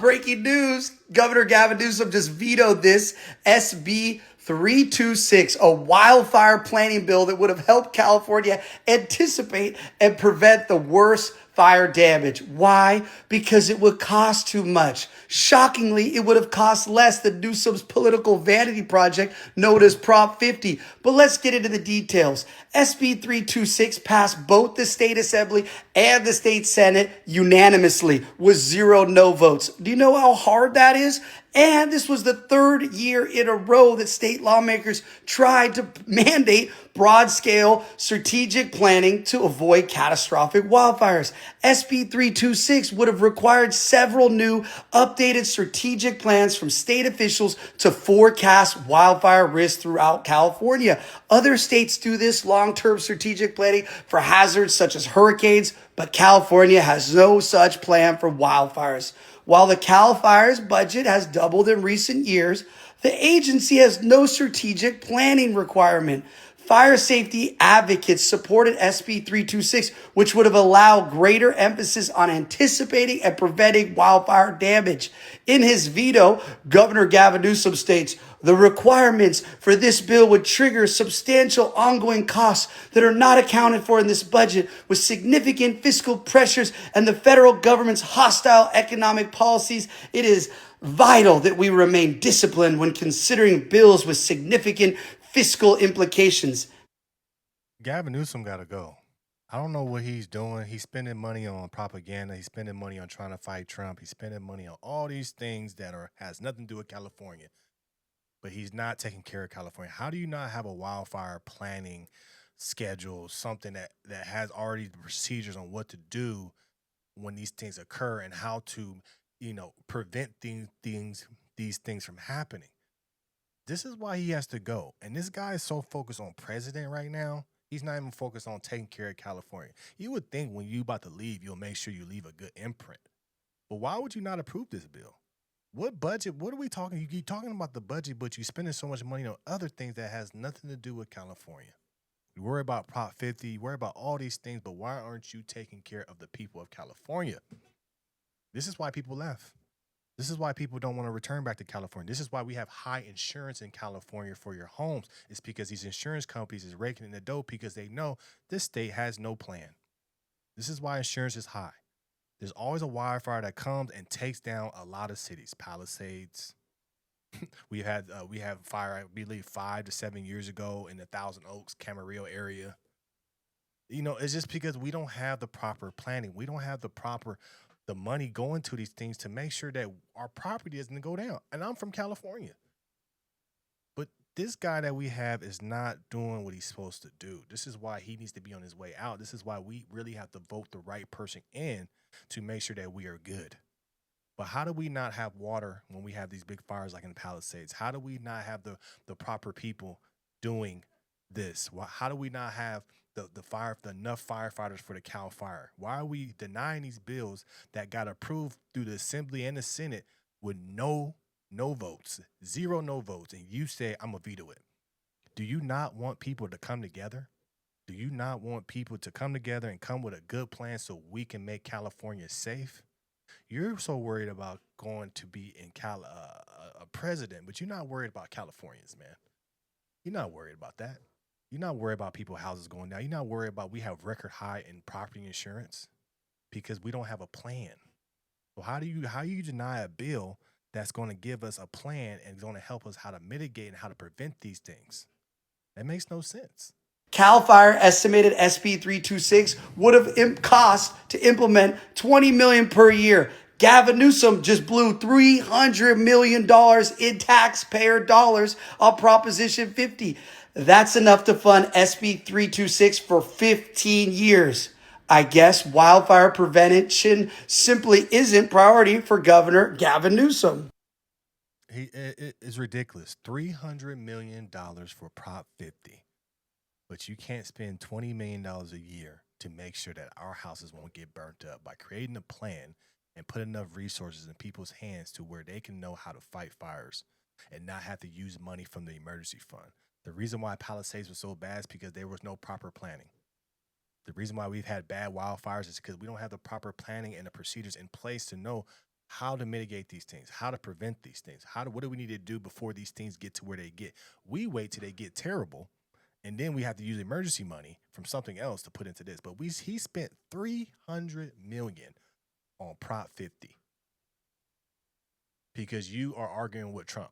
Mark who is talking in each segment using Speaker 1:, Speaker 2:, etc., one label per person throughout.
Speaker 1: Breaking news, Governor Gavin Newsom just vetoed this SB 326, a wildfire planning bill that would have helped California anticipate and prevent the worst fire damage. Why? Because it would cost too much. Shockingly, it would have cost less than Newsom's political vanity project known as Prop 50. But let's get into the details. SB 326 passed both the state assembly and the state senate unanimously with 0 no votes. Do you know how hard that is? And this was the 3rd year in a row that state lawmakers tried to mandate broad-scale strategic planning to avoid catastrophic wildfires. SB 326 would have required several new updated strategic plans from state officials to forecast wildfire risk throughout California. Other states do this long-term strategic planning for hazards such as hurricanes, but California has no such plan for wildfires. While the Cal Fire's budget has doubled in recent years, the agency has no strategic planning requirement. Fire safety advocates supported SB 326, which would have allowed greater emphasis on anticipating and preventing wildfire damage. In his veto, Governor Gavin Newsom states, the requirements for this bill would trigger substantial ongoing costs that are not accounted for in this budget, with significant fiscal pressures and the federal government's hostile economic policies. It is vital that we remain disciplined when considering bills with significant fiscal implications.
Speaker 2: Gavin Newsom got to go. I don't know what he's doing. He's spending money on propaganda. He's spending money on trying to fight Trump. He's spending money on all these things that has nothing to do with California. But he's not taking care of California. How do you not have a wildfire planning schedule, something that has already the procedures on what to do when these things occur and how to, prevent these things from happening? This is why he has to go. And this guy is so focused on president right now. He's not even focused on taking care of California. You would think when you about to leave, you'll make sure you leave a good imprint. But why would you not approve this bill? What budget? What are we talking? You keep talking about the budget, but you're spending so much money on other things that has nothing to do with California. You worry about Prop 50, you worry about all these things, but why aren't you taking care of the people of California? This is why people left. This is why people don't want to return back to California. This is why we have high insurance in California for your homes. It's because these insurance companies is raking in the dough because they know this state has no plan. This is why insurance is high. There's always a wildfire that comes and takes down a lot of cities. Palisades. we have fire, I believe, 5 to 7 years ago in the Thousand Oaks, Camarillo area. It's just because we don't have the proper planning. We don't have the money going to these things to make sure that our property doesn't go down. And I'm from California. But this guy that we have is not doing what he's supposed to do. This is why he needs to be on his way out. This is why we really have to vote the right person in to make sure that we are good. But how do we not have water when we have these big fires like in the Palisades? How do we not have the proper people doing this? How do we not have enough firefighters for the Cal Fire? Why are we denying these bills that got approved through the Assembly and the Senate with no votes, 0 no votes, and you say I'm gonna veto it? Do you not want people to come together? Do you not want people to come together and come with a good plan so we can make California safe? You're so worried about going to be in a president, but you're not worried about Californians, man. You're not worried about that. You're not worried about people's houses going down. You're not worried about we have record high in property insurance because we don't have a plan. So how do you deny a bill that's going to give us a plan and going to help us how to mitigate and how to prevent these things? That makes no sense.
Speaker 1: Cal Fire estimated SB 326 would have cost to implement $20 million per year. Gavin Newsom just blew $300 million in taxpayer dollars on Proposition 50. That's enough to fund SB 326 for 15 years. I guess wildfire prevention simply isn't priority for Governor Gavin Newsom.
Speaker 2: It is ridiculous. $300 million for Prop 50. But you can't spend $20 million a year to make sure that our houses won't get burnt up by creating a plan and put enough resources in people's hands to where they can know how to fight fires and not have to use money from the emergency fund. The reason why Palisades was so bad is because there was no proper planning. The reason why we've had bad wildfires is because we don't have the proper planning and the procedures in place to know how to mitigate these things, how to prevent these things, what do we need to do before these things get to where they get. We wait till they get terrible, and then we have to use emergency money from something else to put into this. But he spent $300 million on Prop 50 because you are arguing with Trump.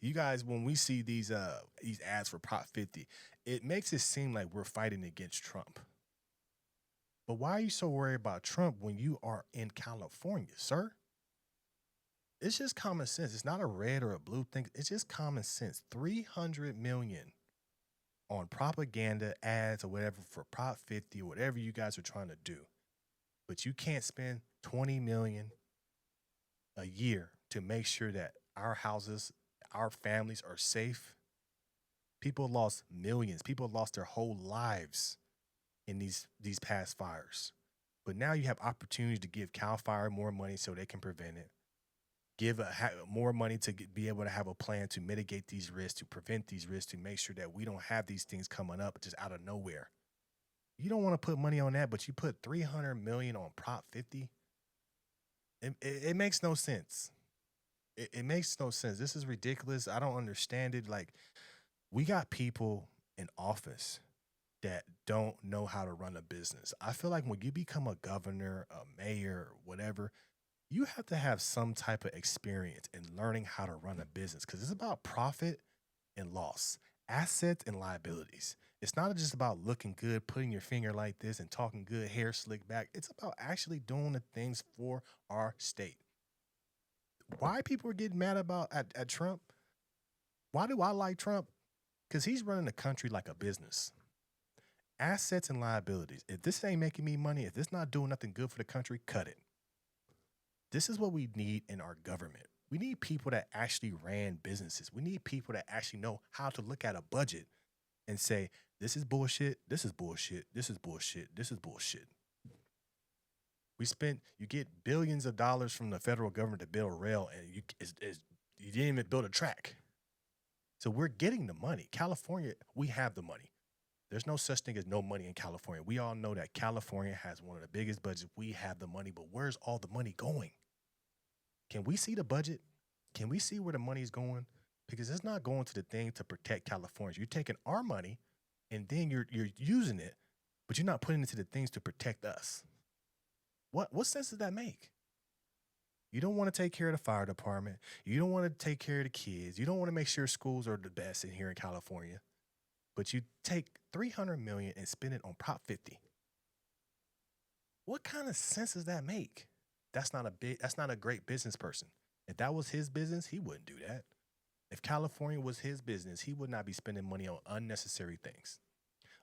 Speaker 2: You guys, when we see these ads for Prop 50, it makes it seem like we're fighting against Trump. But why are you so worried about Trump when you are in California, sir? It's just common sense. It's not a red or a blue thing. It's just common sense. $300 million on propaganda ads or whatever for Prop 50 or whatever you guys are trying to do. But you can't spend $20 million a year to make sure that our houses, our families are safe. People lost millions. People lost their whole lives in these past fires. But now you have opportunities to give CAL FIRE more money so they can prevent it. Give more money to be able to have a plan to mitigate these risks, to prevent these risks, to make sure that we don't have these things coming up just out of nowhere. You don't want to put money on that, but you put $300 million on Prop 50. It makes no sense. It makes no sense. This is ridiculous. I don't understand it. Like, we got people in office that don't know how to run a business. I feel like when you become a governor, a mayor, whatever, you have to have some type of experience in learning how to run a business because it's about profit and loss, assets and liabilities. It's not just about looking good, putting your finger like this and talking good, hair slicked back. It's about actually doing the things for our state. Why people are getting mad about at Trump? Why do I like Trump? Because he's running the country like a business. Assets and liabilities. If this ain't making me money, if this not doing nothing good for the country, cut it. This is what we need in our government. We need people that actually ran businesses. We need people that actually know how to look at a budget and say, this is bullshit, this is bullshit, this is bullshit, this is bullshit. You get billions of dollars from the federal government to build rail, and you didn't even build a track. So we're getting the money. California, we have the money. There's no such thing as no money in California. We all know that California has one of the biggest budgets. We have the money, but where's all the money going? Can we see the budget? Can we see where the money is going? Because it's not going to the thing to protect Californians. You're taking our money, and then you're using it, but you're not putting it to the things to protect us. What sense does that make? You don't want to take care of the fire department. You don't want to take care of the kids. You don't want to make sure schools are the best in here in California. But you take $300 million and spend it on Prop 50. What kind of sense does that make? That's not a great business person. If that was his business, he wouldn't do that. If California was his business, he would not be spending money on unnecessary things.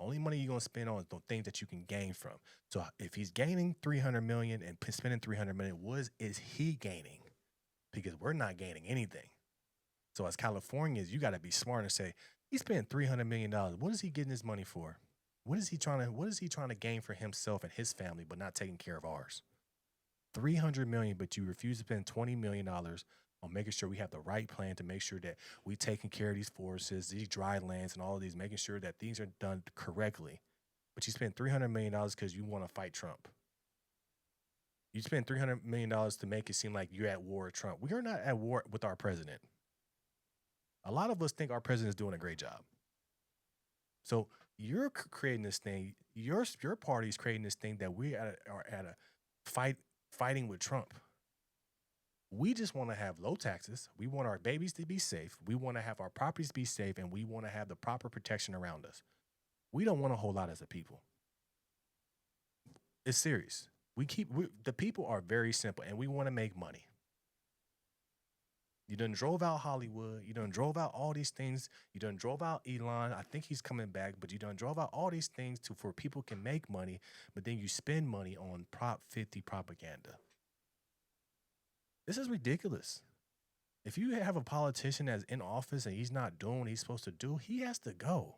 Speaker 2: Only money you're going to spend on things that you can gain from. So if he's gaining $300 million and spending $300 million, what is he gaining? Because we're not gaining anything. So as Californians, you got to be smart and say, he spent $300 million. What is he getting his money for? What is he trying to gain for himself and his family, but not taking care of ours? $300 million, but you refuse to spend $20 million on making sure we have the right plan to make sure that we taking care of these forests, these dry lands, and all of these, making sure that things are done correctly. But you spend $300 million because you want to fight Trump. You spend $300 million to make it seem like you're at war with Trump. We are not at war with our president. A lot of us think our president is doing a great job. So you're creating this thing. Your party is creating this thing that we are at a fighting with Trump. We just want to have low taxes. We want our babies to be safe. We want to have our properties be safe, and we want to have the proper protection around us. We don't want a whole lot as a people. It's serious. The people are very simple, and we want to make money. You done drove out Hollywood. You done drove out all these things. You done drove out Elon. I think he's coming back, but you done drove out all these things for people can make money, but then you spend money on Prop 50 propaganda. This is ridiculous. If you have a politician that's in office and he's not doing what he's supposed to do, he has to go.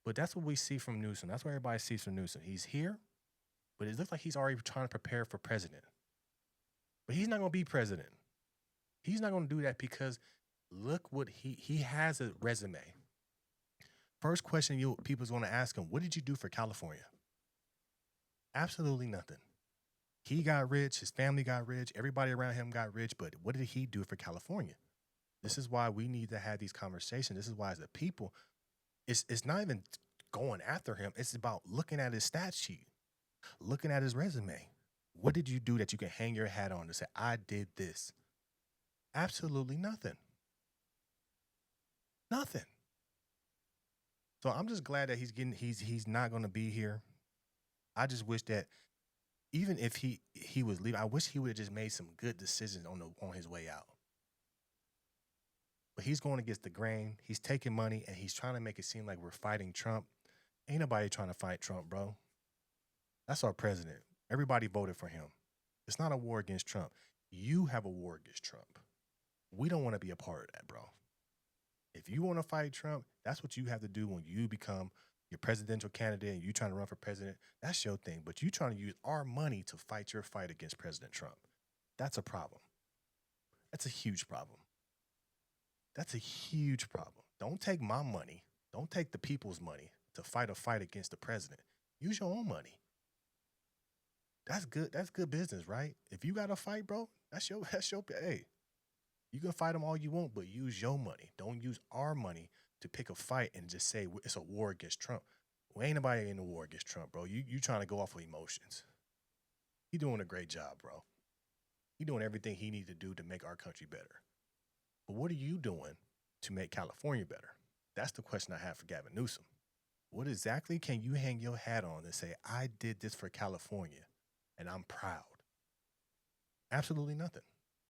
Speaker 2: But that's what we see from Newsom. That's what everybody sees from Newsom. He's here, but it looks like he's already trying to prepare for president. But he's not going to be president. He's not going to do that because look what he has a resume. First question people's going to ask him, what did you do for California? Absolutely nothing. He got rich, his family got rich, everybody around him got rich, but what did he do for California? This is why we need to have these conversations. This is why, as a people, it's not even going after him. It's about looking at his stat sheet, looking at his resume. What did you do that you can hang your hat on to say, I did this? Absolutely nothing. Nothing. So I'm just glad that he's not going to be here. I just wish that even if he was leaving, I wish he would have just made some good decisions on his way out. But he's going against the grain. He's taking money and he's trying to make it seem like we're fighting Trump. Ain't nobody trying to fight Trump, bro. That's our president. Everybody voted for him. It's not a war against Trump. You have a war against Trump. We don't want to be a part of that, bro. If you want to fight Trump, that's what you have to do when you become your presidential candidate and you trying to run for president. That's your thing. But you trying to use our money to fight your fight against President Trump. That's a problem. That's a huge problem. That's a huge problem. Don't take my money. Don't take the people's money to fight a fight against the president. Use your own money. That's good. That's good business, right? If you got to fight, bro, that's your, hey, you can fight them all you want, but use your money. Don't use our money to pick a fight and just say it's a war against Trump. Well, ain't nobody in a war against Trump, bro. You trying to go off of emotions. He doing a great job, bro. He doing everything he needs to do to make our country better. But what are you doing to make California better? That's the question I have for Gavin Newsom. What exactly can you hang your hat on and say, I did this for California and I'm proud? Absolutely nothing.